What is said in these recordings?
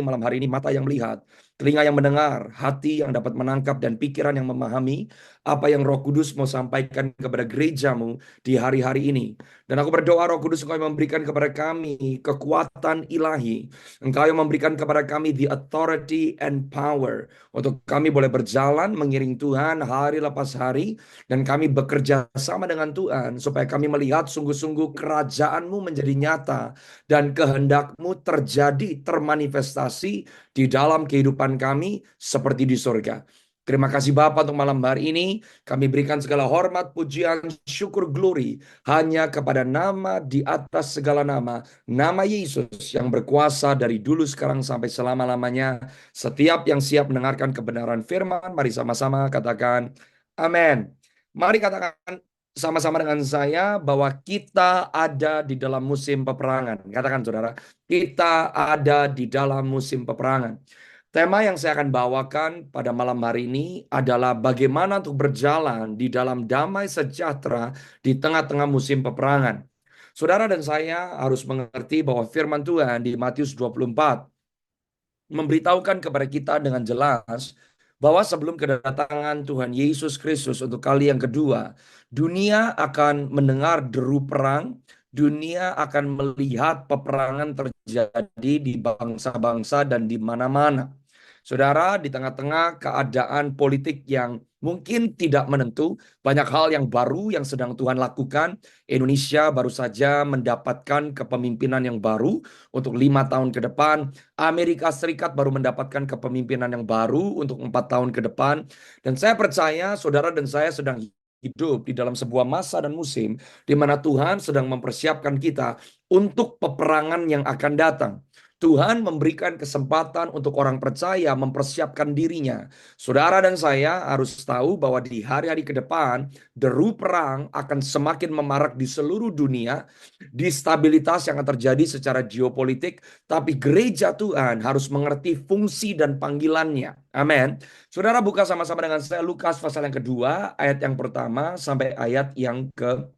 malam hari ini mata yang melihat, telinga yang mendengar, hati yang dapat menangkap, dan pikiran yang memahami apa yang Roh Kudus mau sampaikan kepada gerejamu di hari-hari ini. Dan aku berdoa Roh Kudus Engkau yang memberikan kepada kami kekuatan ilahi. Engkau yang memberikan kepada kami the authority and power untuk kami boleh berjalan mengiring Tuhan hari lepas hari, dan kami bekerja sama dengan Tuhan supaya kami melihat sungguh-sungguh kerajaan-Mu menjadi nyata dan kehendak-Mu terjadi, termanifestasi di dalam kehidupan kami seperti di surga. Terima kasih Bapa untuk malam hari ini. Kami berikan segala hormat, pujian, syukur, glory hanya kepada nama di atas segala nama, nama Yesus yang berkuasa dari dulu, sekarang, sampai selama-lamanya. Setiap yang siap mendengarkan kebenaran firman, mari sama-sama katakan amin. Mari katakan sama-sama dengan saya bahwa kita ada di dalam musim peperangan. Katakan saudara, kita ada di dalam musim peperangan. Tema yang saya akan bawakan pada malam hari ini adalah bagaimana untuk berjalan di dalam damai sejahtera di tengah-tengah musim peperangan. Saudara dan saya harus mengerti bahwa firman Tuhan di Matius 24 memberitahukan kepada kita dengan jelas bahwa sebelum kedatangan Tuhan Yesus Kristus untuk kali yang kedua, dunia akan mendengar deru perang, dunia akan melihat peperangan terjadi di bangsa-bangsa dan di mana-mana. Saudara, di tengah-tengah keadaan politik yang mungkin tidak menentu, banyak hal yang baru yang sedang Tuhan lakukan. Indonesia baru saja mendapatkan kepemimpinan yang baru untuk 5 tahun ke depan. Amerika Serikat baru mendapatkan kepemimpinan yang baru untuk 4 tahun ke depan. Dan saya percaya saudara dan saya sedang hidup di dalam sebuah masa dan musim di mana Tuhan sedang mempersiapkan kita untuk peperangan yang akan datang. Tuhan memberikan kesempatan untuk orang percaya mempersiapkan dirinya. Saudara dan saya harus tahu bahwa di hari-hari ke depan, deru perang akan semakin memarak di seluruh dunia, distabilitas yang akan terjadi secara geopolitik, tapi gereja Tuhan harus mengerti fungsi dan panggilannya. Amin. Saudara buka sama-sama dengan saya Lukas pasal yang kedua, ayat yang pertama sampai ayat yang ke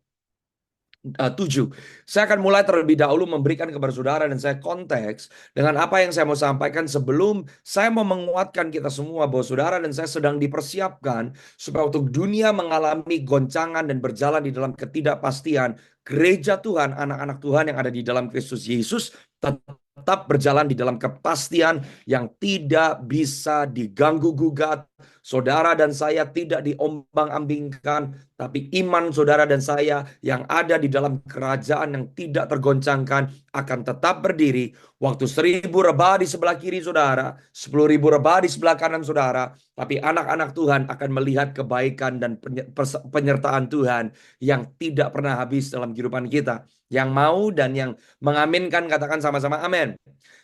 7. Saya akan mulai terlebih dahulu memberikan kepada saudara dan saya konteks dengan apa yang saya mau sampaikan sebelum saya mau menguatkan kita semua bahwa saudara dan saya sedang dipersiapkan supaya untuk dunia mengalami goncangan dan berjalan di dalam ketidakpastian, gereja Tuhan, anak-anak Tuhan yang ada di dalam Kristus Yesus tetap berjalan di dalam kepastian yang tidak bisa diganggu gugat. Saudara dan saya tidak diombang-ambingkan, tapi iman saudara dan saya yang ada di dalam kerajaan yang tidak tergoncangkan akan tetap berdiri. Waktu 1.000 rebah di sebelah kiri saudara, 10.000 rebah di sebelah kanan saudara, tapi anak-anak Tuhan akan melihat kebaikan dan penyertaan Tuhan yang tidak pernah habis dalam kehidupan kita. Yang mau dan yang mengaminkan katakan sama-sama amin.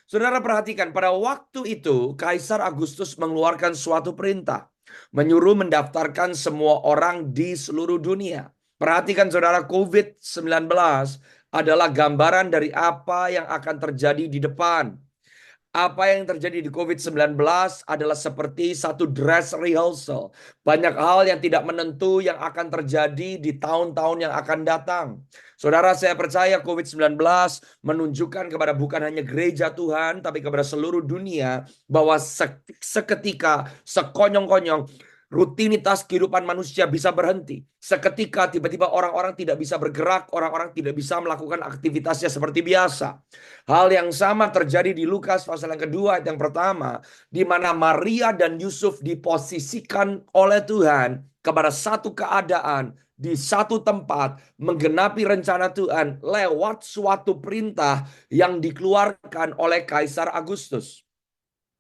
Saudara perhatikan, pada waktu itu Kaisar Agustus mengeluarkan suatu perintah, menyuruh mendaftarkan semua orang di seluruh dunia. Perhatikan saudara, COVID-19 adalah gambaran dari apa yang akan terjadi di depan. Apa yang terjadi di COVID-19 adalah seperti satu dress rehearsal. Banyak hal yang tidak menentu yang akan terjadi di tahun-tahun yang akan datang. Saudara, saya percaya COVID-19 menunjukkan kepada bukan hanya gereja Tuhan, tapi kepada seluruh dunia bahwa seketika, sekonyong-konyong, rutinitas kehidupan manusia bisa berhenti. Seketika tiba-tiba orang-orang tidak bisa bergerak, orang-orang tidak bisa melakukan aktivitasnya seperti biasa. Hal yang sama terjadi di Lukas pasal yang kedua ayat yang pertama, di mana Maria dan Yusuf diposisikan oleh Tuhan kepada satu keadaan di satu tempat menggenapi rencana Tuhan lewat suatu perintah yang dikeluarkan oleh Kaisar Agustus.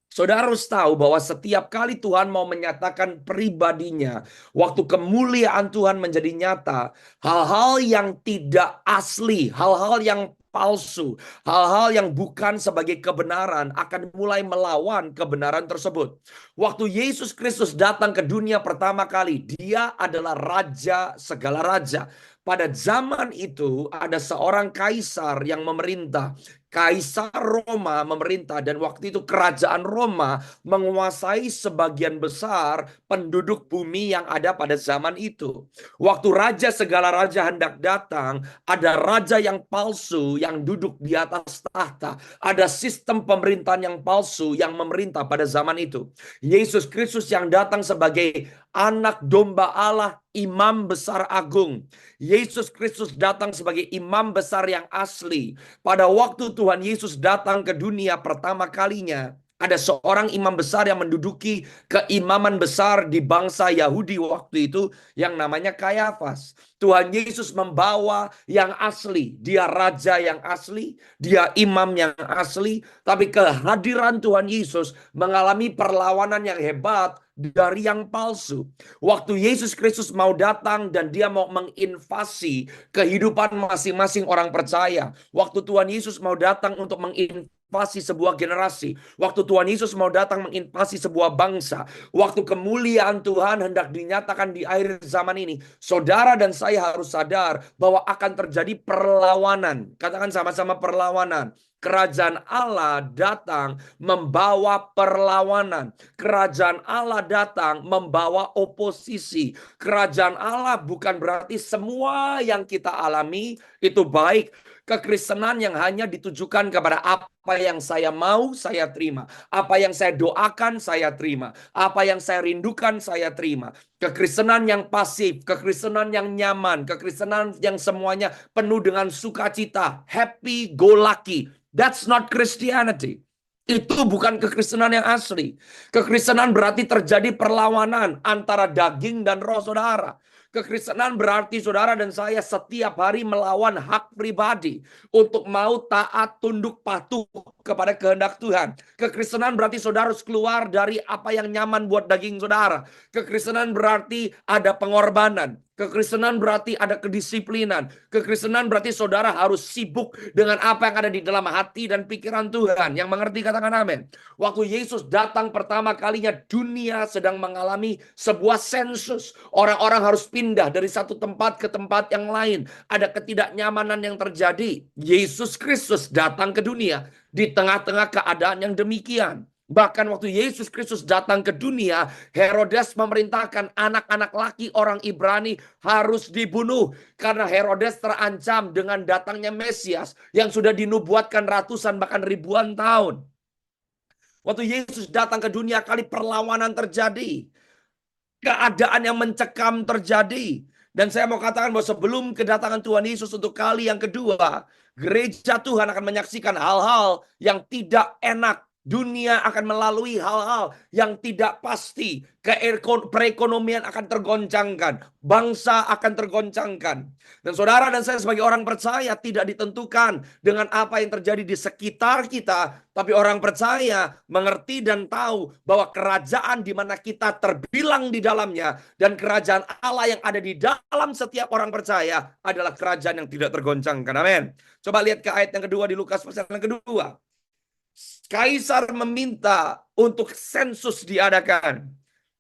Saudara harus tahu bahwa setiap kali Tuhan mau menyatakan pribadinya, waktu kemuliaan Tuhan menjadi nyata, hal-hal yang tidak asli, hal-hal yang palsu, hal-hal yang bukan sebagai kebenaran akan mulai melawan kebenaran tersebut. Waktu Yesus Kristus datang ke dunia pertama kali, Dia adalah Raja segala raja. Pada zaman itu ada seorang kaisar yang memerintah. Kaisar Roma memerintah dan waktu itu kerajaan Roma menguasai sebagian besar penduduk bumi yang ada pada zaman itu. Waktu raja segala raja hendak datang, ada raja yang palsu yang duduk di atas tahta. Ada sistem pemerintahan yang palsu yang memerintah pada zaman itu. Yesus Kristus yang datang sebagai anak domba Allah, imam besar agung. Yesus Kristus datang sebagai imam besar yang asli. Pada waktu Tuhan Yesus datang ke dunia pertama kalinya, ada seorang imam besar yang menduduki keimaman besar di bangsa Yahudi waktu itu yang namanya Kayafas. Tuhan Yesus membawa yang asli. Dia raja yang asli, dia imam yang asli, tapi kehadiran Tuhan Yesus mengalami perlawanan yang hebat dari yang palsu. Waktu Yesus Kristus mau datang dan dia mau menginvasi kehidupan masing-masing orang percaya. Waktu Tuhan Yesus mau datang untuk menginvasi sebuah generasi. Waktu Tuhan Yesus mau datang menginvasi sebuah bangsa. Waktu kemuliaan Tuhan hendak dinyatakan di akhir zaman ini. Saudara dan saya harus sadar bahwa akan terjadi perlawanan. Katakan sama-sama perlawanan. Kerajaan Allah datang membawa perlawanan. Kerajaan Allah datang membawa oposisi. Kerajaan Allah bukan berarti semua yang kita alami itu baik. Kekristenan yang hanya ditujukan kepada apa yang saya mau, saya terima. Apa yang saya doakan, saya terima. Apa yang saya rindukan, saya terima. Kekristenan yang pasif, kekristenan yang nyaman, kekristenan yang semuanya penuh dengan sukacita, happy go lucky. That's not Christianity. Itu bukan kekristenan yang asli. Kekristenan berarti terjadi perlawanan antara daging dan roh saudara. Kekristenan berarti saudara dan saya setiap hari melawan hak pribadi untuk mau taat, tunduk, patuh kepada kehendak Tuhan. Kekristenan berarti saudara harus keluar dari apa yang nyaman buat daging saudara. Kekristenan berarti ada pengorbanan. Kekristenan berarti ada kedisiplinan. Kekristenan berarti saudara harus sibuk dengan apa yang ada di dalam hati dan pikiran Tuhan. Yang mengerti katakan amin. Waktu Yesus datang pertama kalinya, dunia sedang mengalami sebuah sensus. Orang-orang harus pindah dari satu tempat ke tempat yang lain. Ada ketidaknyamanan yang terjadi. Yesus Kristus datang ke dunia di tengah-tengah keadaan yang demikian. Bahkan waktu Yesus Kristus datang ke dunia, Herodes memerintahkan anak-anak laki orang Ibrani harus dibunuh. Karena Herodes terancam dengan datangnya Mesias yang sudah dinubuatkan ratusan bahkan ribuan tahun. Waktu Yesus datang ke dunia, kali perlawanan terjadi. Keadaan yang mencekam terjadi. Dan saya mau katakan bahwa sebelum kedatangan Tuhan Yesus untuk kali yang kedua, gereja Tuhan akan menyaksikan hal-hal yang tidak enak. Dunia akan melalui hal-hal yang tidak pasti. Perekonomian akan tergoncangkan. Bangsa akan tergoncangkan. Dan saudara dan saya sebagai orang percaya tidak ditentukan dengan apa yang terjadi di sekitar kita. Tapi orang percaya mengerti dan tahu bahwa kerajaan di mana kita terbilang di dalamnya. Dan kerajaan Allah yang ada di dalam setiap orang percaya adalah kerajaan yang tidak tergoncangkan. Amin. Coba lihat ke ayat yang kedua di Lukas pasal yang kedua. Kaisar meminta untuk sensus diadakan.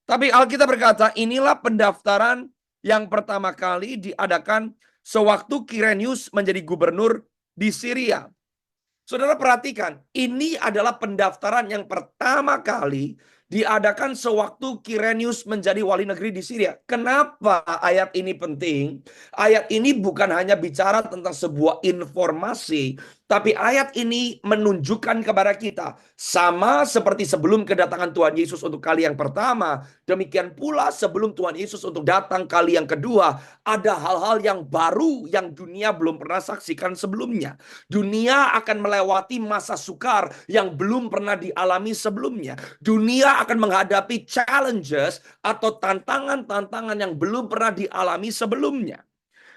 Tapi Alkitab berkata, inilah pendaftaran yang pertama kali diadakan sewaktu Kirenius menjadi gubernur di Syria. Saudara perhatikan, ini adalah pendaftaran yang pertama kali diadakan sewaktu Kirenius menjadi wali negeri di Syria. Kenapa ayat ini penting? Ayat ini bukan hanya bicara tentang sebuah informasi, tapi ayat ini menunjukkan kepada kita, sama seperti sebelum kedatangan Tuhan Yesus untuk kali yang pertama, demikian pula sebelum Tuhan Yesus untuk datang kali yang kedua, ada hal-hal yang baru yang dunia belum pernah saksikan sebelumnya. Dunia akan melewati masa sukar yang belum pernah dialami sebelumnya. Dunia akan menghadapi challenges atau tantangan-tantangan yang belum pernah dialami sebelumnya.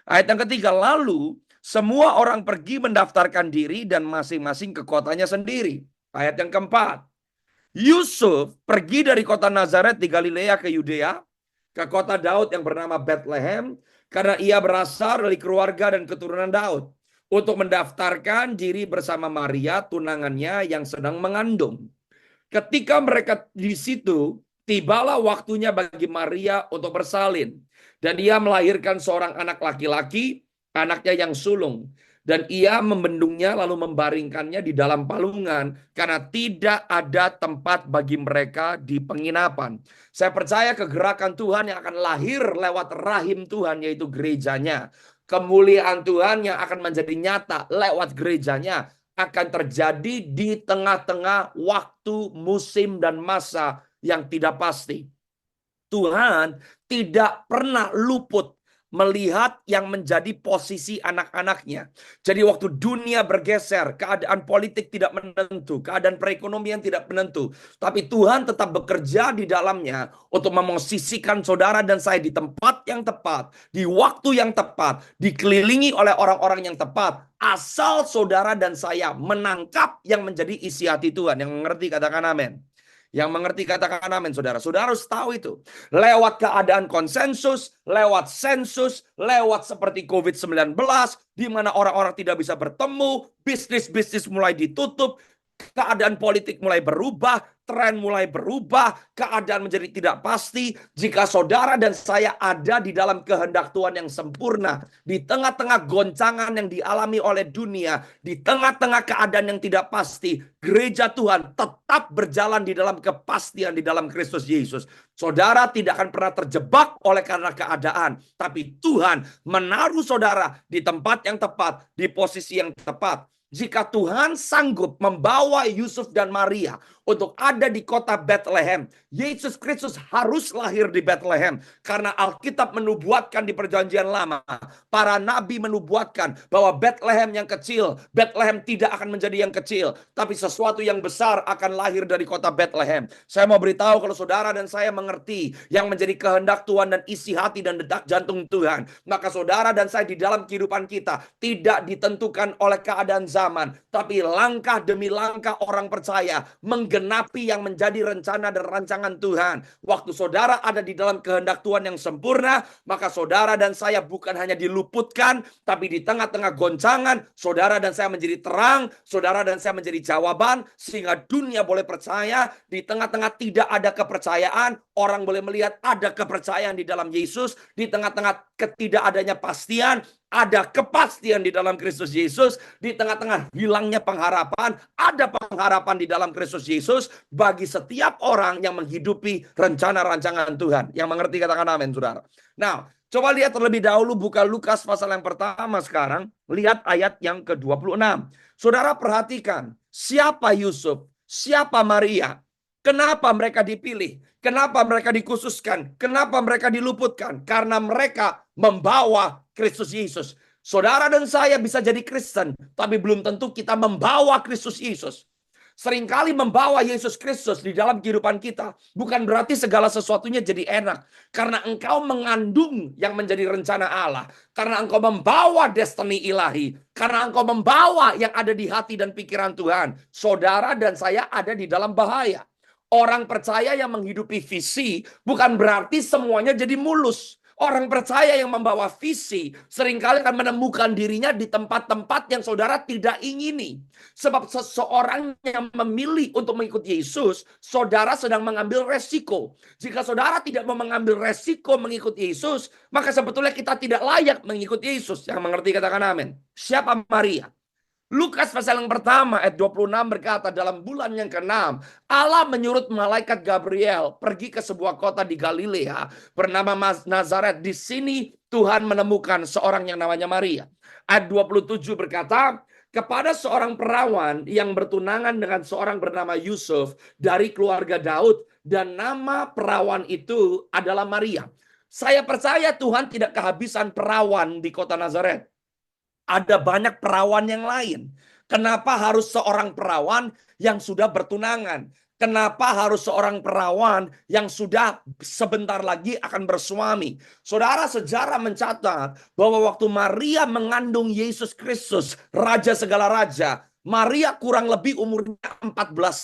Ayat yang ketiga, lalu semua orang pergi mendaftarkan diri dan masing-masing ke kotanya sendiri. Ayat yang keempat, Yusuf pergi dari kota Nazaret di Galilea ke Yudea, ke kota Daud yang bernama Bethlehem, karena ia berasal dari keluarga dan keturunan Daud, untuk mendaftarkan diri bersama Maria, tunangannya yang sedang mengandung. Ketika mereka di situ, tibalah waktunya bagi Maria untuk bersalin. Dan dia melahirkan seorang anak laki-laki, anaknya yang sulung. Dan ia membendungnya lalu membaringkannya di dalam palungan karena tidak ada tempat bagi mereka di penginapan. Saya percaya kegerakan Tuhan yang akan lahir lewat rahim Tuhan, yaitu gerejanya. Kemuliaan Tuhan yang akan menjadi nyata lewat gerejanya akan terjadi di tengah-tengah waktu, musim, dan masa yang tidak pasti. Tuhan tidak pernah luput melihat yang menjadi posisi anak-anaknya. Jadi waktu dunia bergeser, keadaan politik tidak menentu, keadaan perekonomian tidak menentu, tapi Tuhan tetap bekerja di dalamnya untuk memosisikan saudara dan saya di tempat yang tepat, di waktu yang tepat, dikelilingi oleh orang-orang yang tepat, asal saudara dan saya menangkap yang menjadi isi hati Tuhan. Yang mengerti katakan amin. Yang mengerti katakan amin, saudara. Saudara harus tahu itu. Lewat keadaan konsensus, lewat sensus, lewat seperti COVID-19, di mana orang-orang tidak bisa bertemu, bisnis-bisnis mulai ditutup, keadaan politik mulai berubah, tren mulai berubah, keadaan menjadi tidak pasti. Jika saudara dan saya ada di dalam kehendak Tuhan yang sempurna, di tengah-tengah goncangan yang dialami oleh dunia, di tengah-tengah keadaan yang tidak pasti, gereja Tuhan tetap berjalan di dalam kepastian di dalam Kristus Yesus. Saudara tidak akan pernah terjebak oleh karena keadaan, tapi Tuhan menaruh saudara di tempat yang tepat, di posisi yang tepat. Jika Tuhan sanggup membawa Yusuf dan Maria untuk ada di kota Bethlehem, Yesus Kristus harus lahir di Bethlehem. Karena Alkitab menubuatkan di perjanjian lama, para nabi menubuatkan bahwa Bethlehem yang kecil, Bethlehem tidak akan menjadi yang kecil, tapi sesuatu yang besar akan lahir dari kota Bethlehem. Saya mau beritahu kalau saudara dan saya mengerti yang menjadi kehendak Tuhan dan isi hati dan detak jantung Tuhan, maka saudara dan saya di dalam kehidupan kita tidak ditentukan oleh keadaan zaman, tapi langkah demi langkah orang percaya menggenapi yang menjadi rencana dan rancangan Tuhan. Waktu saudara ada di dalam kehendak Tuhan yang sempurna, maka saudara dan saya bukan hanya diluputkan, tapi di tengah-tengah goncangan, saudara dan saya menjadi terang, saudara dan saya menjadi jawaban, sehingga dunia boleh percaya. Di tengah-tengah tidak ada kepercayaan, orang boleh melihat ada kepercayaan di dalam Yesus. Di tengah-tengah ketidakadanya pastian, ada kepastian di dalam Kristus Yesus. Di tengah-tengah hilangnya pengharapan, ada pengharapan di dalam Kristus Yesus bagi setiap orang yang menghidupi rencana rancangan Tuhan. Yang mengerti katakan amin, saudara. Nah, coba lihat terlebih dahulu, buka Lukas pasal yang pertama sekarang. Lihat ayat yang ke-26. Saudara perhatikan, siapa Yusuf? Siapa Maria? Kenapa mereka dipilih? Kenapa mereka dikhususkan? Kenapa mereka diluputkan? Karena mereka membawa Kristus Yesus. Saudara dan saya bisa jadi Kristen, tapi belum tentu kita membawa Kristus Yesus. Seringkali membawa Yesus Kristus di dalam kehidupan kita bukan berarti segala sesuatunya jadi enak. Karena engkau mengandung yang menjadi rencana Allah. Karena engkau membawa destiny ilahi. Karena engkau membawa yang ada di hati dan pikiran Tuhan. Saudara dan saya ada di dalam bahaya. Orang percaya yang menghidupi visi bukan berarti semuanya jadi mulus. Orang percaya yang membawa visi seringkali akan menemukan dirinya di tempat-tempat yang saudara tidak ingini. Sebab seseorang yang memilih untuk mengikuti Yesus, saudara sedang mengambil resiko. Jika saudara tidak mau mengambil resiko mengikuti Yesus, maka sebetulnya kita tidak layak mengikuti Yesus. Yang mengerti katakan amin. Siapa Maria? Lukas pasal yang pertama ayat 26 berkata, dalam bulan yang ke-6 Allah menyuruh malaikat Gabriel pergi ke sebuah kota di Galilea bernama Nazaret. Di sini Tuhan menemukan seorang yang namanya Maria. Ayat 27 berkata, kepada seorang perawan yang bertunangan dengan seorang bernama Yusuf dari keluarga Daud, dan nama perawan itu adalah Maria. Saya percaya Tuhan tidak kehabisan perawan di kota Nazaret. Ada banyak perawan yang lain. Kenapa harus seorang perawan yang sudah bertunangan? Kenapa harus seorang perawan yang sudah sebentar lagi akan bersuami? Saudara, sejarah mencatat bahwa waktu Maria mengandung Yesus Kristus, Raja segala raja, Maria kurang lebih umurnya 14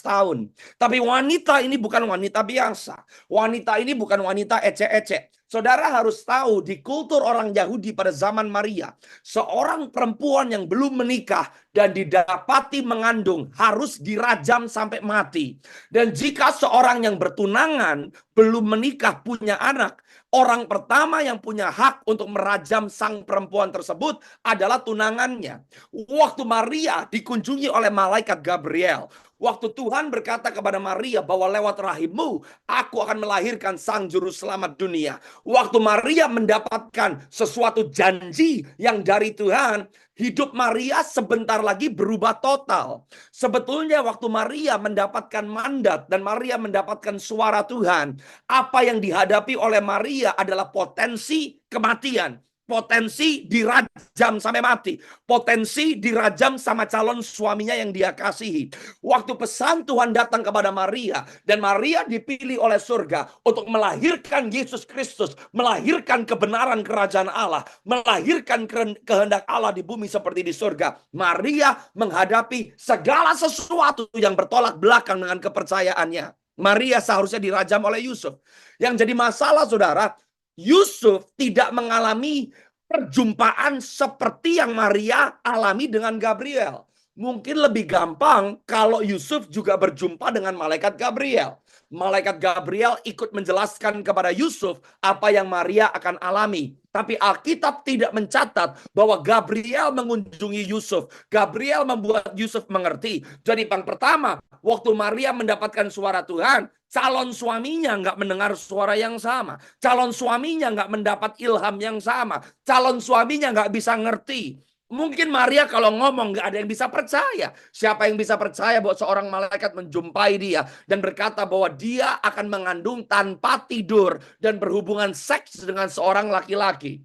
tahun. Tapi wanita ini bukan wanita biasa. Wanita ini bukan wanita ecek-ecek. Saudara harus tahu di kultur orang Yahudi pada zaman Maria, seorang perempuan yang belum menikah dan didapati mengandung harus dirajam sampai mati. Dan jika seorang yang bertunangan belum menikah punya anak, orang pertama yang punya hak untuk merajam sang perempuan tersebut adalah tunangannya. Waktu Maria dikunjungi oleh malaikat Gabriel, waktu Tuhan berkata kepada Maria bahwa lewat rahimmu aku akan melahirkan sang juru selamat dunia. Waktu Maria mendapatkan sesuatu janji yang dari Tuhan, hidup Maria sebentar lagi berubah total. Sebetulnya waktu Maria mendapatkan mandat dan Maria mendapatkan suara Tuhan, apa yang dihadapi oleh Maria adalah potensi kematian. Potensi dirajam sampai mati. Potensi dirajam sama calon suaminya yang dia kasihi. Waktu pesan Tuhan datang kepada Maria, dan Maria dipilih oleh surga untuk melahirkan Yesus Kristus, melahirkan kebenaran kerajaan Allah, melahirkan kehendak Allah di bumi seperti di surga. Maria menghadapi segala sesuatu yang bertolak belakang dengan kepercayaannya. Maria seharusnya dirajam oleh Yusuf. Yang jadi masalah, saudara, Yusuf tidak mengalami perjumpaan seperti yang Maria alami dengan Gabriel. Mungkin lebih gampang kalau Yusuf juga berjumpa dengan malaikat Gabriel. Malaikat Gabriel ikut menjelaskan kepada Yusuf apa yang Maria akan alami. Tapi Alkitab tidak mencatat bahwa Gabriel mengunjungi Yusuf. Gabriel membuat Yusuf mengerti. Jadi yang pertama, waktu Maria mendapatkan suara Tuhan, calon suaminya nggak mendengar suara yang sama. Calon suaminya nggak mendapat ilham yang sama. Calon suaminya nggak bisa ngerti. Mungkin Maria kalau ngomong nggak ada yang bisa percaya. Siapa yang bisa percaya bahwa seorang malaikat menjumpai dia dan berkata bahwa dia akan mengandung tanpa tidur dan berhubungan seks dengan seorang laki-laki.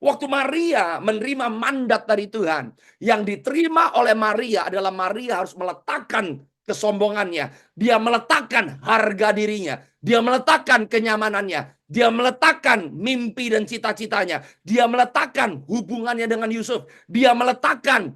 Waktu Maria menerima mandat dari Tuhan, yang diterima oleh Maria adalah Maria harus meletakkan kesombongannya. Dia meletakkan harga dirinya. Dia meletakkan kenyamanannya. Dia meletakkan mimpi dan cita-citanya. Dia meletakkan hubungannya dengan Yusuf. Dia meletakkan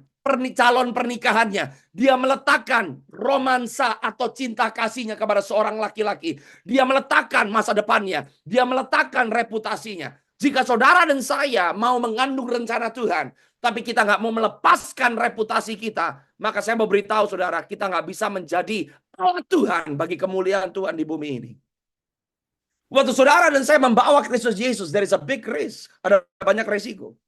calon pernikahannya. Dia meletakkan romansa atau cinta kasihnya kepada seorang laki-laki. Dia meletakkan masa depannya. Dia meletakkan reputasinya. Jika saudara dan saya mau mengandung rencana Tuhan, tapi kita nggak mau melepaskan reputasi kita, maka saya mau beritahu saudara, kita nggak bisa menjadi alat Tuhan bagi kemuliaan Tuhan di bumi ini. Waktu saudara dan saya membawa Kristus Yesus, there is a big risk. Ada banyak resiko.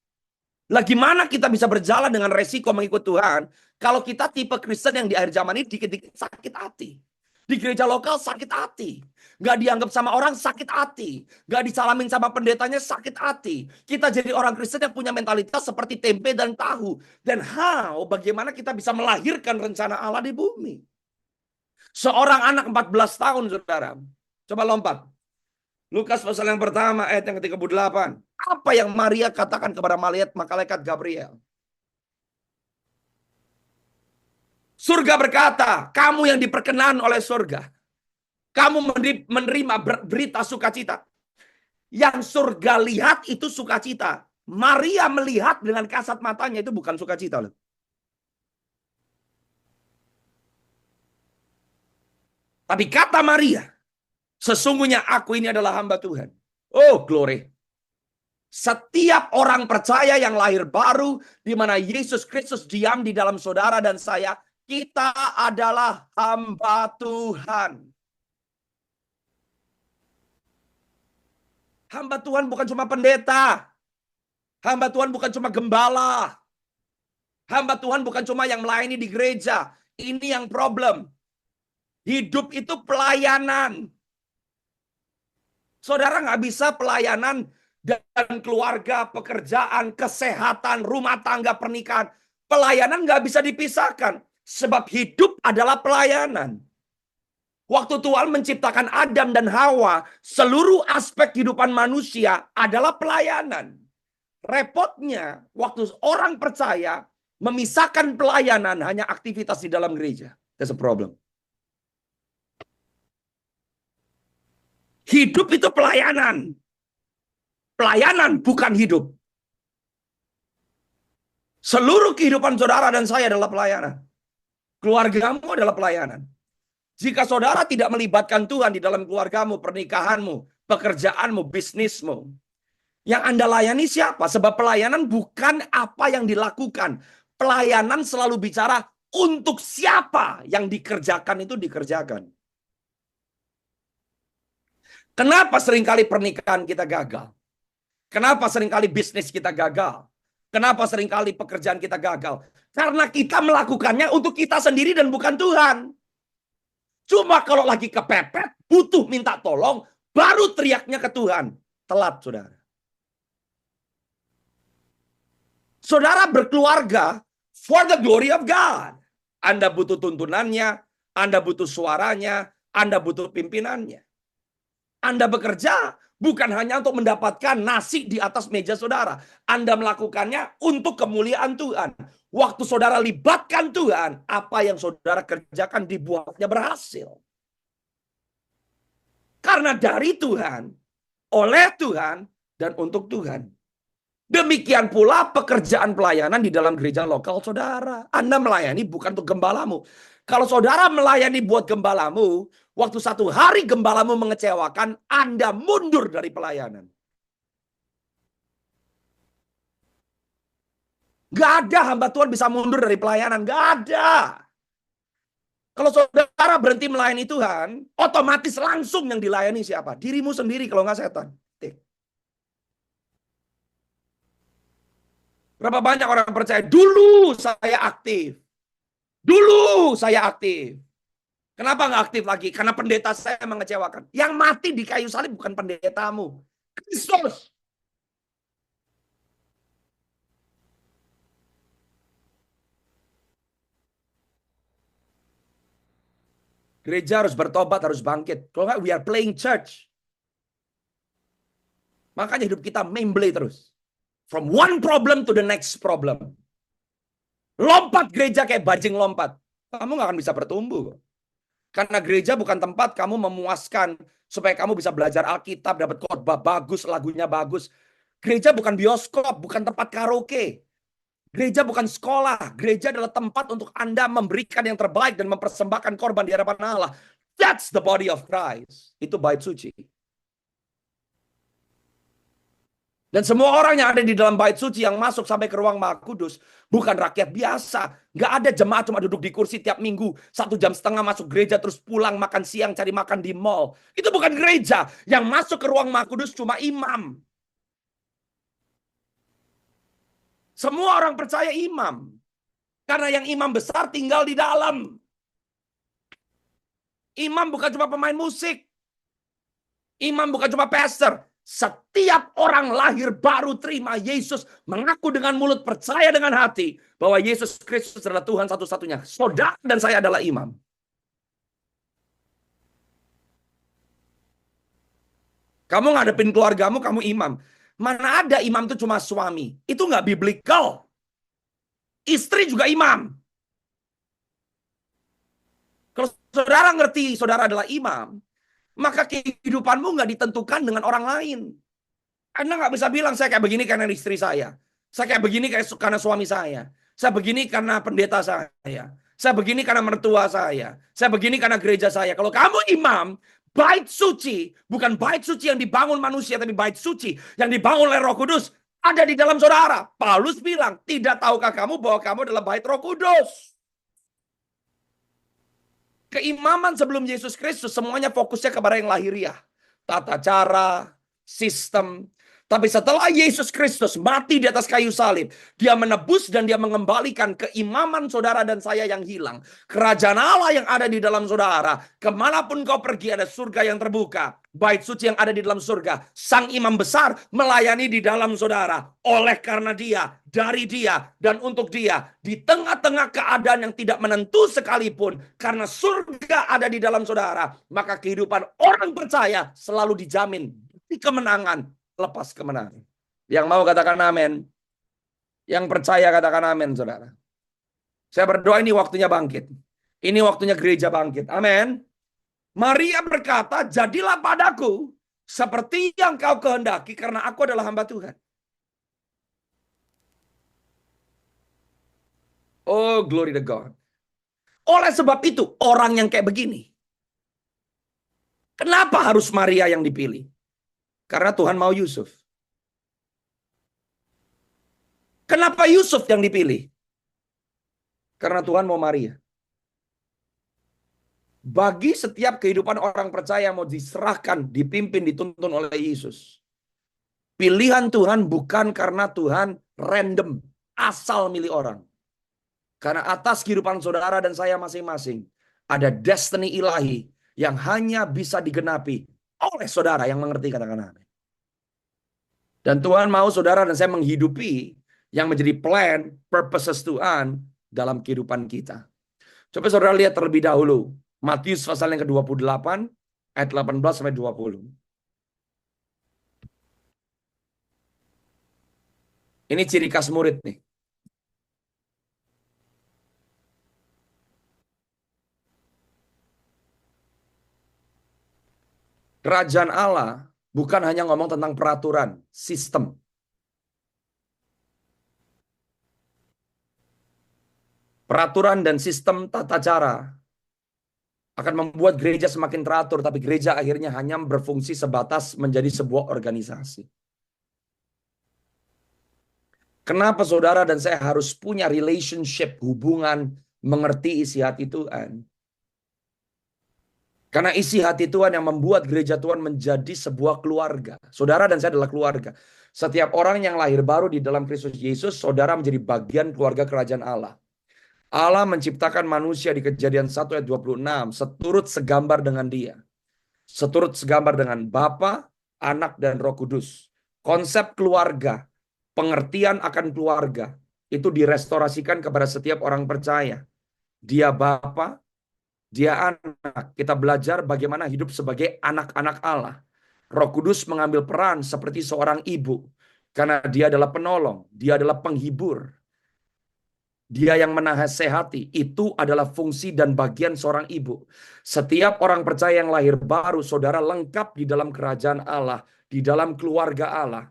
Lah gimana kita bisa berjalan dengan resiko mengikut Tuhan kalau kita tipe Kristen yang di akhir zaman ini dikit-dikit sakit hati. Di gereja lokal sakit hati. Gak dianggap sama orang sakit hati. Gak disalamin sama pendetanya sakit hati. Kita jadi orang Kristen yang punya mentalitas seperti tempe dan tahu. Dan bagaimana kita bisa melahirkan rencana Allah di bumi. Seorang anak 14 tahun, saudara. Coba lompat. Lukas pasal yang pertama ayat yang ke-38. Apa yang Maria katakan kepada malaikat Gabriel? Surga berkata, kamu yang diperkenan oleh surga. Kamu menerima berita sukacita. Yang surga lihat itu sukacita. Maria melihat dengan kasat matanya itu bukan sukacita loh. Tapi kata Maria, sesungguhnya aku ini adalah hamba Tuhan. Oh, glory. Setiap orang percaya yang lahir baru, di mana Yesus Kristus diam di dalam saudara dan saya, kita adalah hamba Tuhan. Hamba Tuhan bukan cuma pendeta. Hamba Tuhan bukan cuma gembala. Hamba Tuhan bukan cuma yang melayani di gereja. Ini yang problem. Hidup itu pelayanan. Saudara nggak bisa pelayanan dan keluarga, pekerjaan, kesehatan, rumah tangga, pernikahan. Pelayanan nggak bisa dipisahkan. Sebab hidup adalah pelayanan. Waktu Tuhan menciptakan Adam dan Hawa, seluruh aspek kehidupan manusia adalah pelayanan. Repotnya, waktu orang percaya memisahkan pelayanan hanya aktivitas di dalam gereja. That's a problem. Hidup itu pelayanan. Pelayanan bukan hidup. Seluruh kehidupan saudara dan saya adalah pelayanan. Keluargamu adalah pelayanan. Jika saudara tidak melibatkan Tuhan di dalam keluargamu, pernikahanmu, pekerjaanmu, bisnismu, Yang Anda layani siapa? Sebab pelayanan bukan apa yang dilakukan. Pelayanan selalu bicara untuk siapa yang dikerjakan itu dikerjakan. Kenapa seringkali pernikahan kita gagal? Kenapa seringkali bisnis kita gagal? Kenapa seringkali pekerjaan kita gagal? Karena kita melakukannya untuk kita sendiri dan bukan Tuhan. Cuma kalau lagi kepepet, butuh minta tolong, baru teriaknya ke Tuhan. Telat, saudara. Saudara berkeluarga for the glory of God. Anda butuh tuntunannya, Anda butuh suaranya, Anda butuh pimpinannya. Anda bekerja bukan hanya untuk mendapatkan nasi di atas meja saudara. Anda melakukannya untuk kemuliaan Tuhan. Waktu saudara libatkan Tuhan, apa yang saudara kerjakan dibuatnya berhasil. Karena dari Tuhan, oleh Tuhan, dan untuk Tuhan. Demikian pula pekerjaan pelayanan di dalam gereja lokal saudara. Anda melayani bukan untuk gembalamu. Kalau saudara melayani buat gembalamu, waktu satu hari gembalamu mengecewakan, Anda mundur dari pelayanan. Gak ada hamba Tuhan bisa mundur dari pelayanan. Gak ada. Kalau saudara berhenti melayani Tuhan, otomatis langsung yang dilayani siapa? Dirimu sendiri kalau nggak setan. Berapa banyak orang percaya, dulu saya aktif. Dulu saya aktif. Kenapa nggak aktif lagi? Karena pendeta saya mengecewakan. Yang mati di kayu salib bukan pendetamu. Kristus. Gereja harus bertobat, harus bangkit. Kalau nggak, we are playing church. Makanya hidup kita memble terus. From one problem to the next problem. Lompat gereja kayak bajing lompat. Kamu nggak akan bisa bertumbuh. Karena gereja bukan tempat kamu memuaskan supaya kamu bisa belajar Alkitab, dapat khotbah bagus, lagunya bagus. Gereja bukan bioskop, bukan tempat karaoke. Gereja bukan sekolah. Gereja adalah tempat untuk Anda memberikan yang terbaik dan mempersembahkan korban di hadapan Allah. That's the body of Christ. Itu bait suci. Dan semua orang yang ada di dalam bait suci yang masuk sampai ke ruang Maha Kudus bukan rakyat biasa. Nggak ada jemaat cuma duduk di kursi tiap minggu 1,5 jam masuk gereja terus pulang makan siang cari makan di mall. Itu bukan gereja. Yang masuk ke ruang Maha Kudus cuma imam. Semua orang percaya imam. Karena yang imam besar tinggal di dalam. Imam bukan cuma pemain musik. Imam bukan cuma pastor. Setiap orang lahir baru terima Yesus, mengaku dengan mulut, percaya dengan hati bahwa Yesus Kristus adalah Tuhan satu-satunya. Saudara dan saya adalah imam. Kamu ngadepin keluargamu, kamu imam. Mana ada imam itu cuma suami. Itu nggak biblical. Istri juga imam. Kalau saudara ngerti saudara adalah imam, maka kehidupanmu nggak ditentukan dengan orang lain. Anda nggak bisa bilang saya kayak begini karena istri saya. Saya kayak begini karena suami saya. Saya begini karena pendeta saya. Saya begini karena mertua saya. Saya begini karena gereja saya. Kalau kamu imam, bait suci, bukan bait suci yang dibangun manusia, tapi bait suci yang dibangun oleh Roh Kudus ada di dalam saudara. Paulus bilang, tidak tahukah kamu bahwa kamu adalah bait Roh Kudus? Keimaman sebelum Yesus Kristus semuanya fokusnya kepada yang lahiriah. Tata cara, sistem. Tapi setelah Yesus Kristus mati di atas kayu salib, dia menebus dan dia mengembalikan keimaman saudara dan saya yang hilang. Kerajaan Allah yang ada di dalam saudara. Kemanapun kau pergi ada surga yang terbuka. Bait suci yang ada di dalam surga. Sang imam besar melayani di dalam saudara. Oleh karena dia, dari dia, dan untuk dia. Di tengah-tengah keadaan yang tidak menentu sekalipun. Karena surga ada di dalam saudara. Maka kehidupan orang percaya selalu dijamin di kemenangan. Lepas kemenangan. Yang mau katakan amin. Yang percaya katakan amin, saudara. Saya berdoa ini waktunya bangkit. Ini waktunya gereja bangkit. Amin. Maria berkata, jadilah padaku seperti yang kau kehendaki karena aku adalah hamba Tuhan. Oh, glory to God. Oleh sebab itu, orang yang kayak begini. Kenapa harus Maria yang dipilih? Karena Tuhan mau Yusuf. Kenapa Yusuf yang dipilih? Karena Tuhan mau Maria. Bagi setiap kehidupan orang percaya yang mau diserahkan, dipimpin, dituntun oleh Yesus. Pilihan Tuhan bukan karena Tuhan random, asal milih orang. Karena atas kehidupan saudara dan saya masing-masing, ada destiny ilahi yang hanya bisa digenapi oleh saudara yang mengerti, katakan amin. Dan Tuhan mau saudara dan saya menghidupi yang menjadi plan, purposes Tuhan dalam kehidupan kita. Coba saudara lihat terlebih dahulu. Matius pasal yang ke-28, ayat 18 sampai 20. Ini ciri khas murid nih. Kerajaan Allah bukan hanya ngomong tentang peraturan, sistem. Peraturan dan sistem tata cara akan membuat gereja semakin teratur, tapi gereja akhirnya hanya berfungsi sebatas menjadi sebuah organisasi. Kenapa saudara dan saya harus punya relationship, hubungan, mengerti isi hati Tuhan? Karena isi hati Tuhan yang membuat gereja Tuhan menjadi sebuah keluarga. Saudara dan saya adalah keluarga. Setiap orang yang lahir baru di dalam Kristus Yesus, saudara menjadi bagian keluarga kerajaan Allah. Allah menciptakan manusia di Kejadian 1 ayat 26 seturut segambar dengan Dia. Seturut segambar dengan Bapa, Anak, dan Roh Kudus. Konsep keluarga, pengertian akan keluarga, itu direstorasikan kepada setiap orang percaya. Dia Bapa, Dia Anak. Kita belajar bagaimana hidup sebagai anak-anak Allah. Roh Kudus mengambil peran seperti seorang ibu. Karena Dia adalah penolong, Dia adalah penghibur. Dia yang menasehati, itu adalah fungsi dan bagian seorang ibu. Setiap orang percaya yang lahir baru, saudara lengkap di dalam kerajaan Allah, di dalam keluarga Allah.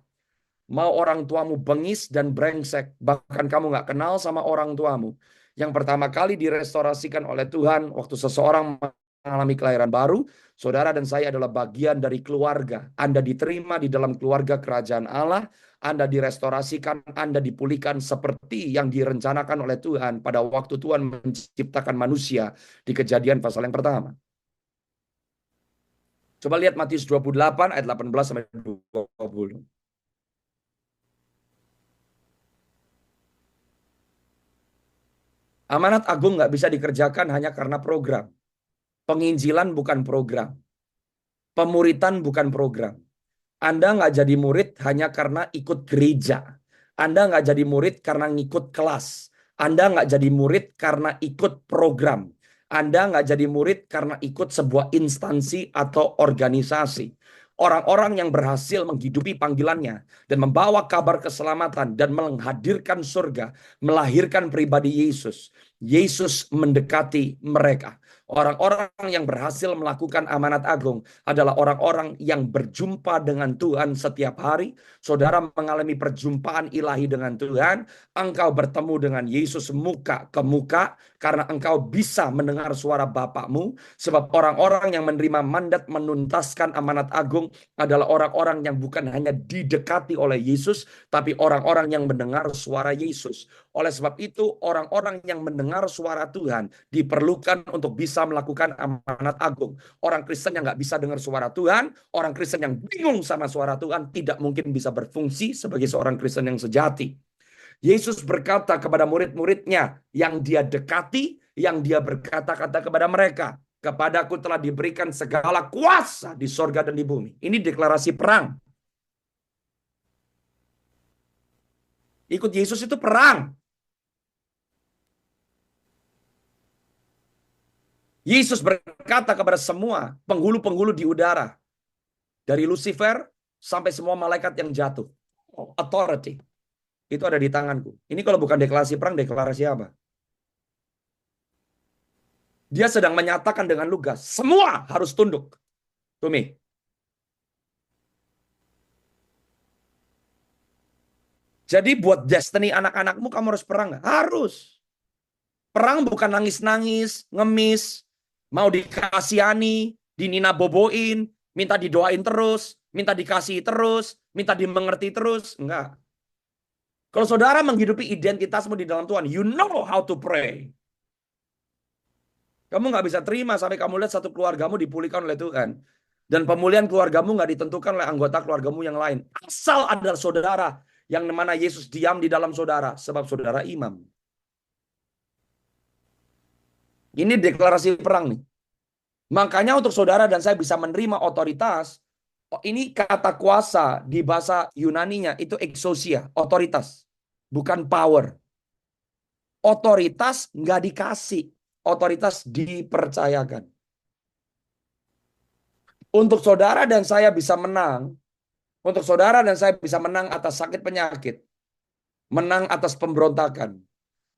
Mau orang tuamu bengis dan brengsek, bahkan kamu gak kenal sama orang tuamu. Yang pertama kali direstorasikan oleh Tuhan waktu seseorang mengalami kelahiran baru, saudara dan saya adalah bagian dari keluarga. Anda diterima di dalam keluarga kerajaan Allah, Anda direstorasikan, Anda dipulihkan seperti yang direncanakan oleh Tuhan pada waktu Tuhan menciptakan manusia di Kejadian pasal yang pertama. Coba lihat Matius 28 ayat 18 sampai 20. Amanat agung nggak bisa dikerjakan hanya karena program. Penginjilan bukan program. Pemuritan bukan program. Anda nggak jadi murid hanya karena ikut gereja. Anda nggak jadi murid karena ngikut kelas. Anda nggak jadi murid karena ikut program. Anda nggak jadi murid karena ikut sebuah instansi atau organisasi. Orang-orang yang berhasil menghidupi panggilannya dan membawa kabar keselamatan dan menghadirkan surga, melahirkan pribadi Yesus. Yesus mendekati mereka. Orang-orang yang berhasil melakukan amanat agung adalah orang-orang yang berjumpa dengan Tuhan setiap hari. Saudara mengalami perjumpaan ilahi dengan Tuhan. Engkau bertemu dengan Yesus muka ke muka karena engkau bisa mendengar suara Bapakmu. Sebab orang-orang yang menerima mandat menuntaskan amanat agung adalah orang-orang yang bukan hanya didekati oleh Yesus, tapi orang-orang yang mendengar suara Yesus. Oleh sebab itu, orang-orang yang mendengar suara Tuhan diperlukan untuk bisa melakukan amanat agung. Orang Kristen yang nggak bisa dengar suara Tuhan, orang Kristen yang bingung sama suara Tuhan, tidak mungkin bisa berfungsi sebagai seorang Kristen yang sejati. Yesus berkata kepada murid-muridnya yang dia dekati, yang dia berkata-kata kepada mereka, kepadaku telah diberikan segala kuasa di sorga dan di bumi. Ini deklarasi perang. Ikut Yesus itu perang. Yesus berkata kepada semua penghulu-penghulu di udara, dari Lucifer sampai semua malaikat yang jatuh. Authority. Itu ada di tanganku. Ini kalau bukan deklarasi perang, deklarasi apa? Dia sedang menyatakan dengan lugas, semua harus tunduk. Tumi. Jadi buat destiny anak-anakmu kamu harus perang nggak? Harus. Perang bukan nangis-nangis, ngemis, mau dikasihani, dinina boboin, minta didoain terus, minta dikasih terus, minta dimengerti terus. Enggak. Kalau saudara menghidupi identitasmu di dalam Tuhan, you know how to pray. Kamu nggak bisa terima sampai kamu lihat satu keluargamu dipulihkan oleh Tuhan. Dan pemulihan keluargamu nggak ditentukan oleh anggota keluargamu yang lain. Asal ada saudara yang mana Yesus diam di dalam saudara. Sebab saudara imam. Ini deklarasi perang nih. Makanya untuk saudara dan saya bisa menerima otoritas. Ini kata kuasa di bahasa Yunaninya itu exousia, otoritas. Bukan power. Otoritas nggak dikasih. Otoritas dipercayakan. Untuk saudara dan saya bisa menang. Untuk saudara dan saya bisa menang atas sakit penyakit. Menang atas pemberontakan.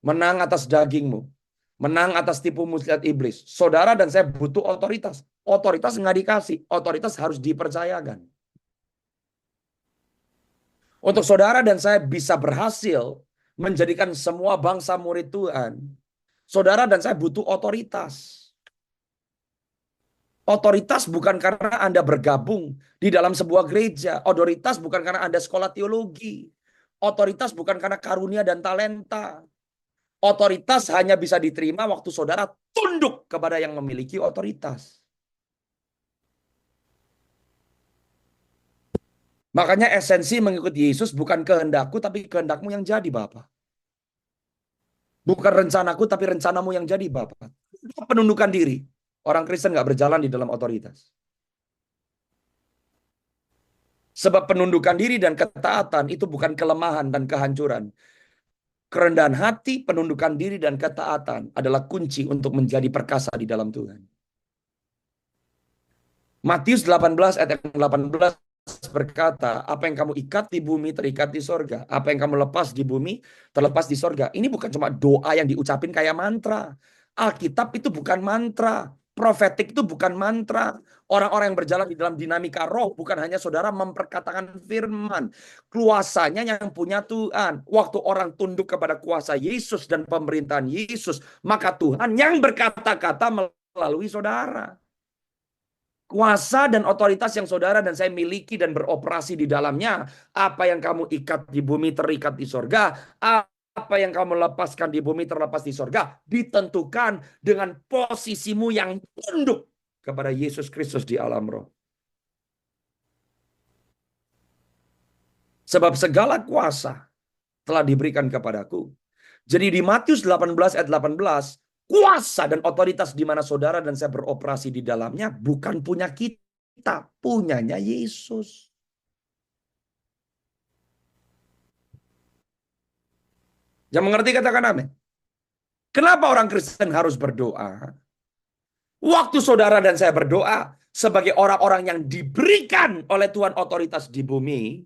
Menang atas dagingmu. Menang atas tipu muslihat iblis. Saudara dan saya butuh otoritas. Otoritas nggak dikasih. Otoritas harus dipercayakan. Untuk saudara dan saya bisa berhasil menjadikan semua bangsa murid Tuhan. Saudara dan saya butuh otoritas. Otoritas bukan karena Anda bergabung di dalam sebuah gereja. Otoritas bukan karena Anda sekolah teologi. Otoritas bukan karena karunia dan talenta. Otoritas hanya bisa diterima waktu saudara tunduk kepada yang memiliki otoritas. Makanya esensi mengikuti Yesus bukan kehendakku tapi kehendakmu yang jadi Bapa. Bukan rencanaku tapi rencanamu yang jadi Bapa. Penundukan diri. Orang Kristen nggak berjalan di dalam otoritas. Sebab penundukan diri dan ketaatan itu bukan kelemahan dan kehancuran. Kerendahan hati, penundukan diri, dan ketaatan adalah kunci untuk menjadi perkasa di dalam Tuhan. Matius 18 ayat 18 berkata, apa yang kamu ikat di bumi terikat di sorga. Apa yang kamu lepas di bumi terlepas di sorga. Ini bukan cuma doa yang diucapin kayak mantra. Alkitab itu bukan mantra. Profetik itu bukan mantra. Orang-orang yang berjalan di dalam dinamika roh bukan hanya saudara memperkatakan firman. Kuasanya yang punya Tuhan. Waktu orang tunduk kepada kuasa Yesus dan pemerintahan Yesus, maka Tuhan yang berkata-kata melalui saudara. Kuasa dan otoritas yang saudara dan saya miliki dan beroperasi di dalamnya. Apa yang kamu ikat di bumi terikat di sorga. Apa yang kamu lepaskan di bumi terlepas di sorga. Ditentukan dengan posisimu yang tunduk kepada Yesus Kristus di alam roh. Sebab segala kuasa telah diberikan kepadaku. Jadi di Matius 18 ayat 18, kuasa dan otoritas di mana saudara dan saya beroperasi di dalamnya bukan punya kita, punyanya Yesus. Yang mengerti katakan amin. Kenapa orang Kristen harus berdoa? Waktu saudara dan saya berdoa sebagai orang-orang yang diberikan oleh Tuhan otoritas di bumi,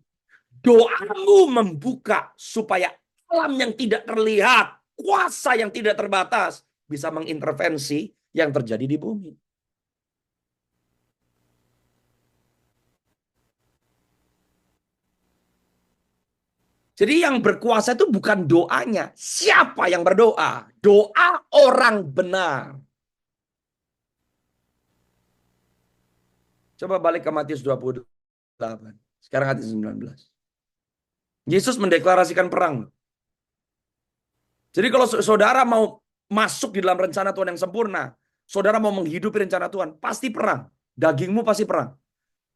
doamu membuka supaya alam yang tidak terlihat, kuasa yang tidak terbatas bisa mengintervensi yang terjadi di bumi. Jadi yang berkuasa itu bukan doanya. Siapa yang berdoa? Doa orang benar. Coba balik ke Matius 28. Sekarang ayat 19. Yesus mendeklarasikan perang. Jadi kalau saudara mau masuk di dalam rencana Tuhan yang sempurna, saudara mau menghidupi rencana Tuhan, pasti perang. Dagingmu pasti perang.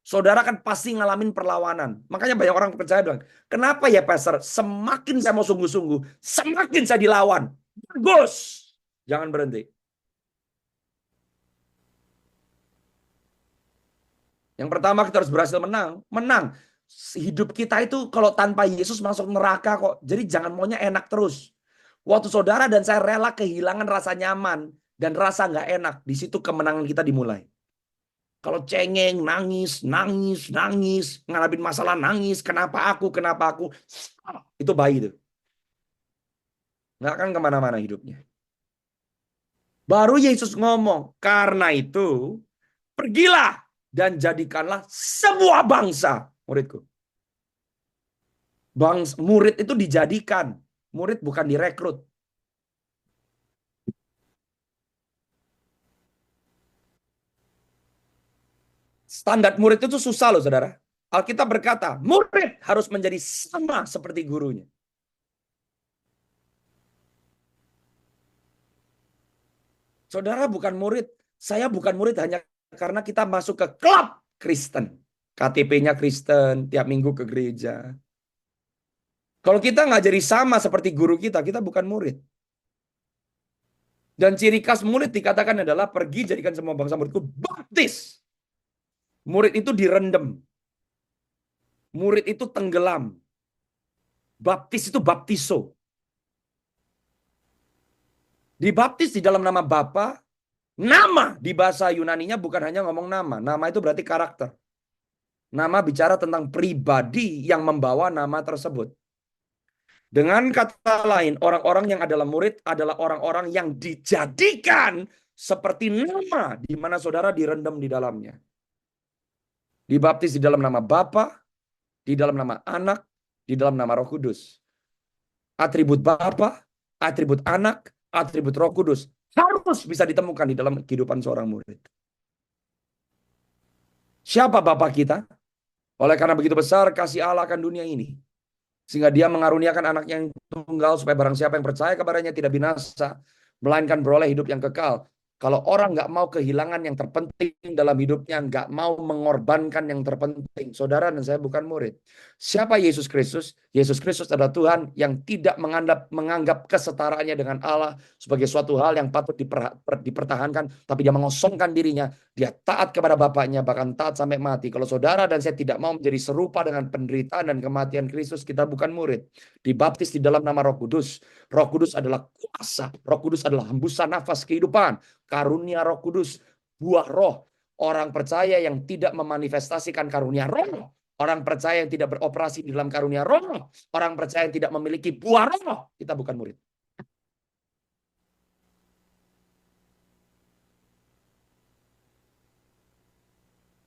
Saudara kan pasti ngalamin perlawanan. Makanya banyak orang percaya bilang, kenapa ya Pastor? Semakin saya mau sungguh-sungguh, semakin saya dilawan. Bagus. Jangan berhenti. Yang pertama kita harus berhasil menang. Menang. Hidup kita itu kalau tanpa Yesus masuk neraka kok. Jadi jangan maunya enak terus. Waktu saudara dan saya rela kehilangan rasa nyaman dan rasa nggak enak, di situ kemenangan kita dimulai. Kalau cengeng, nangis, nangis, nangis, ngadepin masalah nangis, kenapa aku, itu bayi itu. Nggak akan kemana-mana hidupnya. Baru Yesus ngomong, karena itu pergilah dan jadikanlah semua bangsa muridku. Murid itu dijadikan, murid bukan direkrut. Standar murid itu susah loh saudara. Alkitab berkata, murid harus menjadi sama seperti gurunya. Saudara bukan murid. Saya bukan murid hanya karena kita masuk ke klub Kristen. KTP-nya Kristen, tiap minggu ke gereja. Kalau kita nggak jadi sama seperti guru kita bukan murid. Dan ciri khas murid dikatakan adalah pergi jadikan semua bangsa muridku baptis. Murid itu direndam. Murid itu tenggelam. Baptis itu baptiso. Dibaptis di dalam nama Bapa. Nama di bahasa Yunaninya bukan hanya ngomong nama. Nama itu berarti karakter. Nama bicara tentang pribadi yang membawa nama tersebut. Dengan kata lain, orang-orang yang adalah murid adalah orang-orang yang dijadikan seperti nama di mana saudara direndam di dalamnya. Dibaptis di dalam nama Bapa, di dalam nama Anak, di dalam nama Roh Kudus. Atribut Bapa, atribut Anak, atribut Roh Kudus harus bisa ditemukan di dalam kehidupan seorang murid. Siapa Bapa kita? Oleh karena begitu besar kasih Allah akan dunia ini, sehingga dia mengaruniakan anaknya yang tunggal supaya barang siapa yang percaya kepadanya tidak binasa, melainkan beroleh hidup yang kekal. Kalau orang nggak mau kehilangan yang terpenting dalam hidupnya, nggak mau mengorbankan yang terpenting. Saudara dan saya bukan murid. Siapa Yesus Kristus? Yesus Kristus adalah Tuhan yang tidak menganggap kesetaraannya dengan Allah sebagai suatu hal yang patut dipertahankan, tapi dia mengosongkan dirinya. Dia taat kepada Bapaknya, bahkan taat sampai mati. Kalau saudara dan saya tidak mau menjadi serupa dengan penderitaan dan kematian Kristus, kita bukan murid. Dibaptis di dalam nama Roh Kudus. Roh Kudus adalah kuasa. Roh Kudus adalah hembusan nafas kehidupan. Karunia Roh Kudus, buah roh. Orang percaya yang tidak memanifestasikan karunia roh. Orang percaya yang tidak beroperasi di dalam karunia roh. Orang percaya yang tidak memiliki buah roh. Kita bukan murid.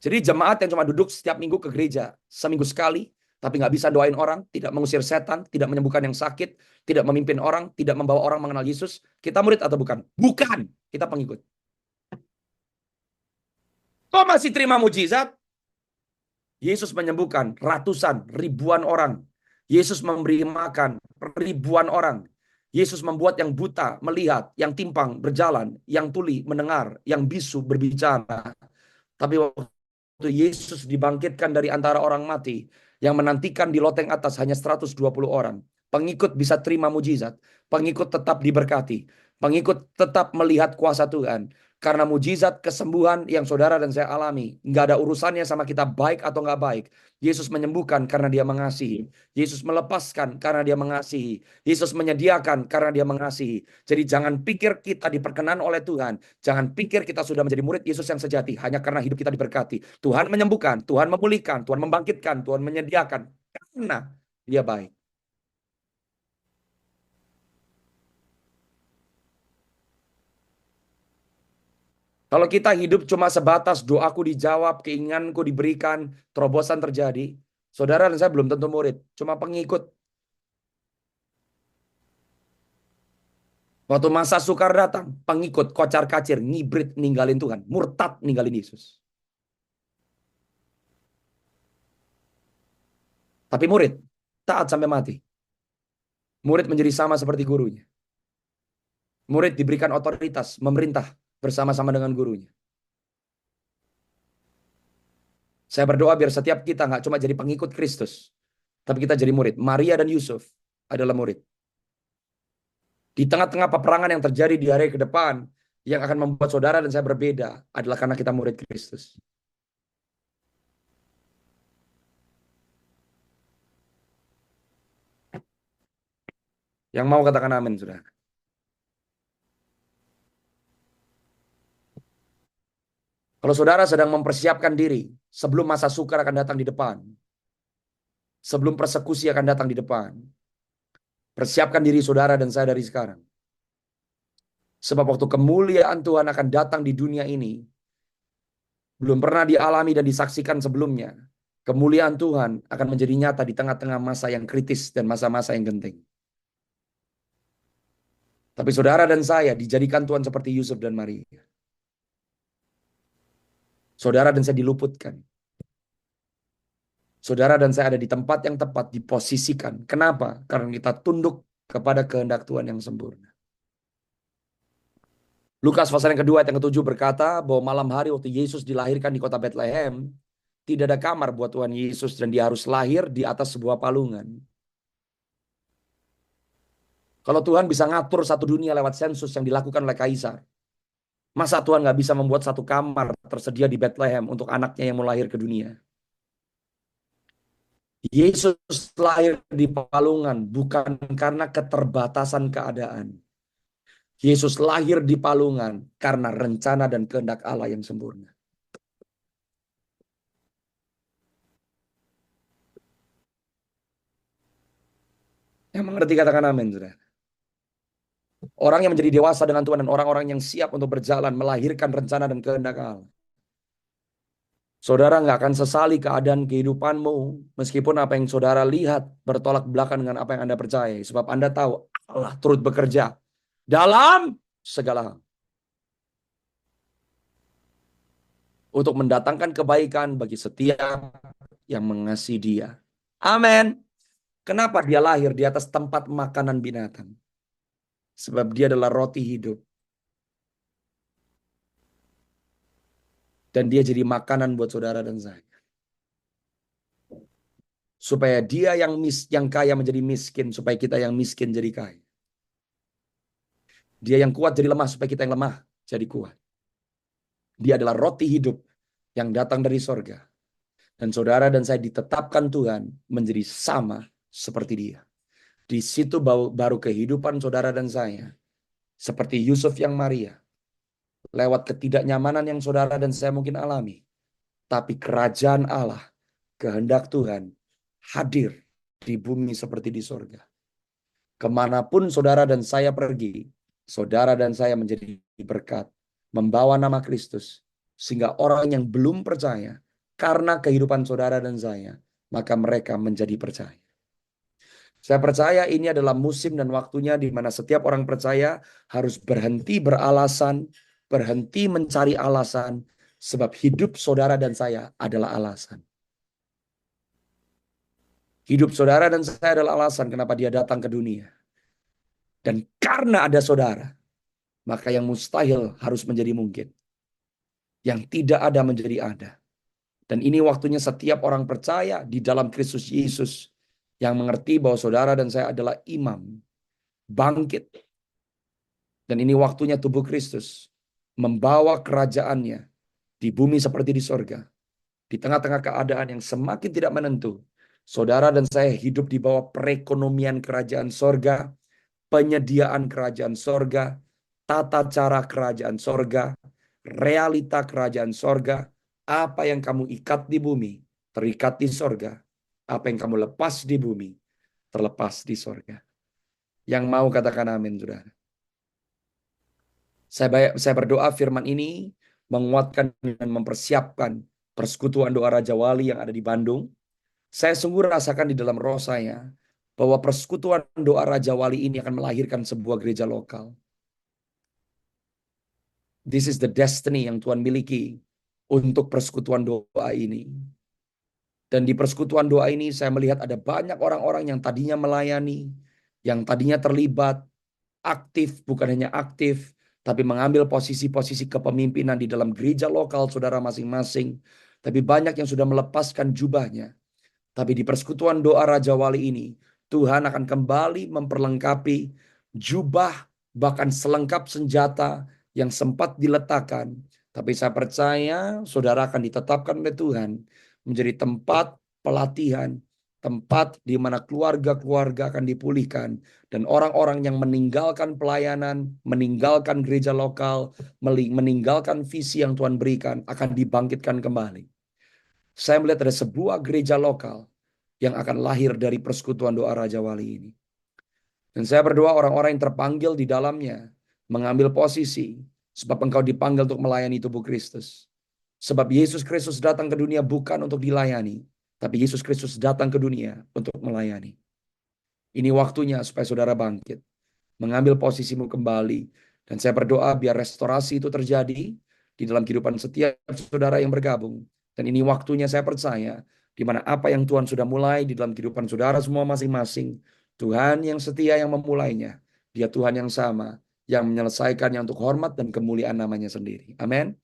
Jadi jemaat yang cuma duduk setiap minggu ke gereja, seminggu sekali, tapi nggak bisa doain orang, tidak mengusir setan, tidak menyembuhkan yang sakit, tidak memimpin orang, tidak membawa orang mengenal Yesus, kita murid atau bukan? Bukan, kita pengikut. Kok masih terima mujizat? Yesus menyembuhkan ratusan, ribuan orang. Yesus memberi makan ribuan orang. Yesus membuat yang buta melihat, yang timpang berjalan, yang tuli mendengar, yang bisu berbicara. Tapi waktu Yesus dibangkitkan dari antara orang mati, yang menantikan di loteng atas hanya 120 orang. Pengikut bisa terima mujizat. Pengikut tetap diberkati. Pengikut tetap melihat kuasa Tuhan. Karena mujizat kesembuhan yang saudara dan saya alami, nggak ada urusannya sama kita baik atau nggak baik. Yesus menyembuhkan karena dia mengasihi. Yesus melepaskan karena dia mengasihi. Yesus menyediakan karena dia mengasihi. Jadi jangan pikir kita diperkenan oleh Tuhan. Jangan pikir kita sudah menjadi murid Yesus yang sejati hanya karena hidup kita diberkati. Tuhan menyembuhkan, Tuhan memulihkan, Tuhan membangkitkan, Tuhan menyediakan karena dia baik. Kalau kita hidup cuma sebatas doaku dijawab, keinginanku diberikan, terobosan terjadi, saudara dan saya belum tentu murid, cuma pengikut. Waktu masa sukar datang, pengikut, kocar-kacir, ngibrit, ninggalin Tuhan, murtad, ninggalin Yesus. Tapi murid, taat sampai mati. Murid menjadi sama seperti gurunya. Murid diberikan otoritas, memerintah bersama-sama dengan gurunya. Saya berdoa biar setiap kita nggak cuma jadi pengikut Kristus, tapi kita jadi murid. Maria dan Yusuf adalah murid. Di tengah-tengah peperangan yang terjadi di hari ke depan, yang akan membuat saudara dan saya berbeda adalah karena kita murid Kristus. Yang mau katakan amin, saudara. Kalau saudara sedang mempersiapkan diri sebelum masa sukar akan datang di depan, sebelum persekusi akan datang di depan, persiapkan diri saudara dan saya dari sekarang. Sebab waktu kemuliaan Tuhan akan datang di dunia ini, belum pernah dialami dan disaksikan sebelumnya. Kemuliaan Tuhan akan menjadi nyata di tengah-tengah masa yang kritis dan masa-masa yang genting. Tapi saudara dan saya dijadikan Tuhan seperti Yusuf dan Maria. Saudara dan saya diluputkan. Saudara dan saya ada di tempat yang tepat, diposisikan. Kenapa? Karena kita tunduk kepada kehendak Tuhan yang sempurna. Lukas pasal yang kedua ayat yang ketujuh berkata bahwa malam hari waktu Yesus dilahirkan di kota Bethlehem, tidak ada kamar buat Tuhan Yesus dan dia harus lahir di atas sebuah palungan. Kalau Tuhan bisa ngatur satu dunia lewat sensus yang dilakukan oleh kaisar, masa Tuhan nggak bisa membuat satu kamar tersedia di Bethlehem untuk anaknya yang mau lahir ke dunia? Yesus lahir di palungan bukan karena keterbatasan keadaan. Yesus lahir di palungan karena rencana dan kehendak Allah yang sempurna. Yang mengerti katakan amin, saudara. Orang yang menjadi dewasa dengan Tuhan dan orang-orang yang siap untuk berjalan melahirkan rencana dan kehendak Allah. Saudara nggak akan sesali keadaan kehidupanmu meskipun apa yang saudara lihat bertolak belakang dengan apa yang Anda percaya. Sebab Anda tahu Allah turut bekerja dalam segala hal untuk mendatangkan kebaikan bagi setiap yang mengasihi Dia. Amin. Kenapa dia lahir di atas tempat makanan binatang? Sebab dia adalah roti hidup. Dan dia jadi makanan buat saudara dan saya. Supaya dia yang kaya menjadi miskin, supaya kita yang miskin jadi kaya. Dia yang kuat jadi lemah, supaya kita yang lemah jadi kuat. Dia adalah roti hidup yang datang dari sorga. Dan saudara dan saya ditetapkan Tuhan menjadi sama seperti dia. Di situ baru kehidupan saudara dan saya. Seperti Yusuf yang Maria. Lewat ketidaknyamanan yang saudara dan saya mungkin alami. Tapi kerajaan Allah, kehendak Tuhan hadir di bumi seperti di sorga. Kemanapun saudara dan saya pergi, saudara dan saya menjadi berkat, membawa nama Kristus, sehingga orang yang belum percaya, karena kehidupan saudara dan saya, maka mereka menjadi percaya. Saya percaya ini adalah musim dan waktunya di mana setiap orang percaya harus berhenti beralasan, berhenti mencari alasan, sebab hidup saudara dan saya adalah alasan. Hidup saudara dan saya adalah alasan kenapa dia datang ke dunia. Dan karena ada saudara, maka yang mustahil harus menjadi mungkin. Yang tidak ada menjadi ada. Dan ini waktunya setiap orang percaya di dalam Kristus Yesus yang mengerti bahwa saudara dan saya adalah imam. Bangkit. Dan ini waktunya tubuh Kristus membawa kerajaannya di bumi seperti di sorga. Di tengah-tengah keadaan yang semakin tidak menentu. Saudara dan saya hidup di bawah perekonomian kerajaan sorga, penyediaan kerajaan sorga, tata cara kerajaan sorga, realita kerajaan sorga. Apa yang kamu ikat di bumi, terikat di sorga. Apa yang kamu lepas di bumi, terlepas di sorga. Yang mau katakan amin, saudara. Saya berdoa firman ini menguatkan dan mempersiapkan persekutuan doa Raja Wali yang ada di Bandung. Saya sungguh rasakan di dalam roh saya bahwa persekutuan doa Raja Wali ini akan melahirkan sebuah gereja lokal. This is the destiny yang Tuhan miliki untuk persekutuan doa ini. Dan di persekutuan doa ini saya melihat ada banyak orang-orang yang tadinya melayani, yang tadinya terlibat, aktif, bukan hanya aktif, tapi mengambil posisi-posisi kepemimpinan di dalam gereja lokal saudara masing-masing. Tapi banyak yang sudah melepaskan jubahnya. Tapi di persekutuan doa Raja Wali ini, Tuhan akan kembali memperlengkapi jubah, bahkan selengkap senjata yang sempat diletakkan. Tapi saya percaya saudara akan ditetapkan oleh Tuhan menjadi tempat pelatihan, tempat di mana keluarga-keluarga akan dipulihkan. Dan orang-orang yang meninggalkan pelayanan, meninggalkan gereja lokal, meninggalkan visi yang Tuhan berikan akan dibangkitkan kembali. Saya melihat ada sebuah gereja lokal yang akan lahir dari persekutuan doa Raja Wali ini. Dan saya berdoa orang-orang yang terpanggil di dalamnya mengambil posisi. Sebab engkau dipanggil untuk melayani tubuh Kristus. Sebab Yesus Kristus datang ke dunia bukan untuk dilayani. Tapi Yesus Kristus datang ke dunia untuk melayani. Ini waktunya supaya saudara bangkit. Mengambil posisimu kembali. Dan saya berdoa biar restorasi itu terjadi di dalam kehidupan setiap saudara yang bergabung. Dan ini waktunya saya percaya, di mana apa yang Tuhan sudah mulai di dalam kehidupan saudara semua masing-masing, Tuhan yang setia yang memulainya, Dia Tuhan yang sama, yang menyelesaikannya untuk hormat dan kemuliaan namanya sendiri. Amin.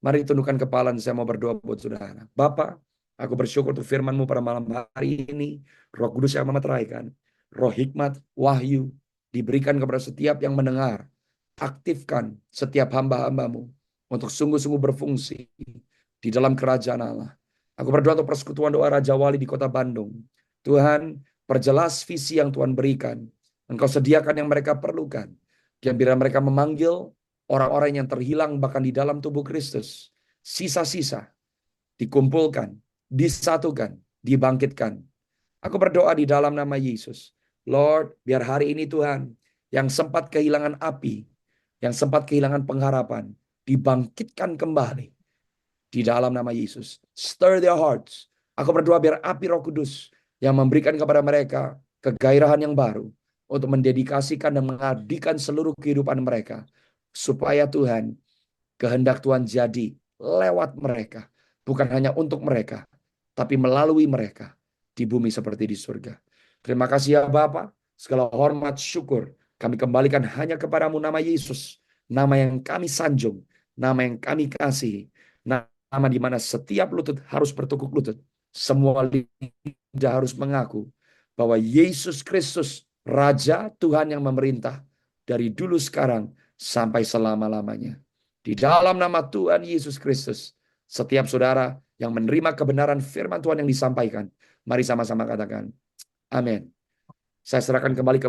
Mari tundukkan kepala dan saya mau berdoa buat saudara. Bapa, aku bersyukur untuk firman-Mu pada malam hari ini. Roh Kudus yang memeteraikan. Roh hikmat, wahyu diberikan kepada setiap yang mendengar. Aktifkan setiap hamba-hamba-Mu untuk sungguh-sungguh berfungsi di dalam kerajaan Allah. Aku berdoa untuk persekutuan doa Raja Wali di kota Bandung. Tuhan, perjelas visi yang Tuhan berikan. Engkau sediakan yang mereka perlukan. Dan bila mereka memanggil orang-orang yang terhilang bahkan di dalam tubuh Kristus, sisa-sisa dikumpulkan, disatukan, dibangkitkan. Aku berdoa di dalam nama Yesus. Lord, biar hari ini Tuhan, yang sempat kehilangan api, yang sempat kehilangan pengharapan, dibangkitkan kembali di dalam nama Yesus. Stir their hearts. Aku berdoa biar api Roh Kudus yang memberikan kepada mereka kegairahan yang baru untuk mendedikasikan dan mengabdikan seluruh kehidupan mereka. Supaya Tuhan, kehendak Tuhan jadi lewat mereka. Bukan hanya untuk mereka, tapi melalui mereka di bumi seperti di surga. Terima kasih ya Bapa. Segala hormat, syukur kami kembalikan hanya kepadamu nama Yesus. Nama yang kami sanjung, nama yang kami kasihi. Nama di mana setiap lutut harus bertekuk lutut. Semua lidah harus mengaku bahwa Yesus Kristus, Raja Tuhan yang memerintah dari dulu sekarang sampai selama-lamanya. Di dalam nama Tuhan Yesus Kristus, setiap saudara yang menerima kebenaran firman Tuhan yang disampaikan, mari sama-sama katakan, amin. Saya serahkan kembali ke